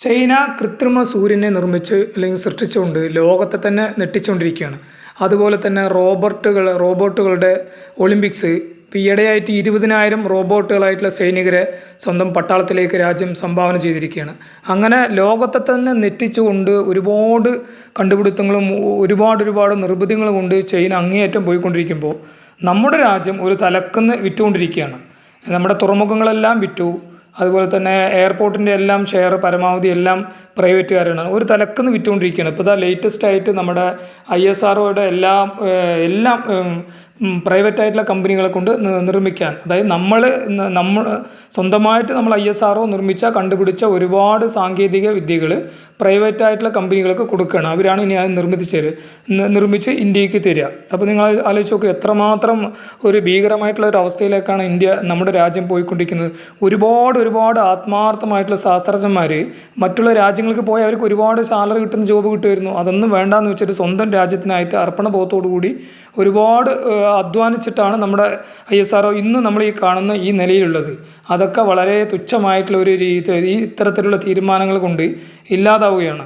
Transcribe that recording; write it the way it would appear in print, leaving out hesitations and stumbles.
China കൃത്രിമ സൂര്യനെ നിർമ്മിച്ച് അല്ലെങ്കിൽ സൃഷ്ടിച്ചുകൊണ്ട് ലോകത്തെ തന്നെ ഞെട്ടിച്ചുകൊണ്ടിരിക്കുകയാണ്. അതുപോലെ തന്നെ റോബോട്ടുകളുടെ ഒളിമ്പിക്സ് ഇപ്പോൾ ഈയിടെയായിട്ട് 20,000 റോബോട്ടുകളായിട്ടുള്ള സൈനികരെ സ്വന്തം പട്ടാളത്തിലേക്ക് രാജ്യം സംഭാവന ചെയ്തിരിക്കുകയാണ്. അങ്ങനെ ലോകത്തെ തന്നെ ഞെട്ടിച്ചുകൊണ്ട് ഒരുപാട് കണ്ടുപിടുത്തങ്ങളും ഒരുപാട് നിർമ്മിതികളും കൊണ്ട് ചൈന അങ്ങേയറ്റം പോയിക്കൊണ്ടിരിക്കുമ്പോൾ നമ്മുടെ രാജ്യം ഒരു തലക്കുന്ന് വിറ്റുകൊണ്ടിരിക്കുകയാണ്. നമ്മുടെ തുറമുഖങ്ങളെല്ലാം വിറ്റു. അതുപോലെ തന്നെ എയർപോർട്ടിൻ്റെ എല്ലാം ഷെയർ പരമാവധി എല്ലാം പ്രൈവറ്റുകാരാണ്. ഒരു തലക്കുന്ന് വിറ്റുകൊണ്ടിരിക്കുകയാണ്. ഇപ്പോൾ ഇതാ ലേറ്റസ്റ്റ് ആയിട്ട് നമ്മുടെ ISROയുടെ എല്ലാം പ്രൈവറ്റായിട്ടുള്ള കമ്പനികളെ കൊണ്ട് നിർമ്മിക്കാൻ, അതായത് നമ്മൾ സ്വന്തമായിട്ട് നമ്മൾ ISRO കണ്ടുപിടിച്ച ഒരുപാട് സാങ്കേതിക വിദ്യകൾ പ്രൈവറ്റായിട്ടുള്ള കമ്പനികൾക്ക് കൊടുക്കുകയാണ്. അവരാണ് ഇനി അത് നിർമ്മിച്ച് ഇന്ത്യക്ക് തരിക. അപ്പോൾ നിങ്ങൾ ആലോചിച്ച് നോക്കുക, എത്രമാത്രം ഒരു ഭീകരമായിട്ടുള്ള ഒരു അവസ്ഥയിലേക്കാണ് നമ്മുടെ രാജ്യം പോയിക്കൊണ്ടിരിക്കുന്നത്. ഒരുപാട് ആത്മാർത്ഥമായിട്ടുള്ള ശാസ്ത്രജ്ഞന്മാർ മറ്റുള്ള രാജ്യങ്ങൾക്ക് പോയി അവർക്ക് ഒരുപാട് സാലറി കിട്ടുന്ന ജോബ് കിട്ടുമായിരുന്നു. അതൊന്നും വേണ്ടാന്ന് വെച്ചിട്ട് സ്വന്തം രാജ്യത്തിനായിട്ട് അർപ്പണബോധത്തോടു കൂടി ഒരുപാട് അധ്വാനിച്ചിട്ടാണ് നമ്മുടെ ISRO ഇന്ന് നമ്മൾ ഈ കാണുന്ന ഈ നിലയിലുള്ളത്. അതൊക്കെ വളരെ തുച്ഛമായിട്ടുള്ള ഈ ഇത്തരത്തിലുള്ള തീരുമാനങ്ങൾ കൊണ്ട് ഇല്ലാതാവുകയാണ്.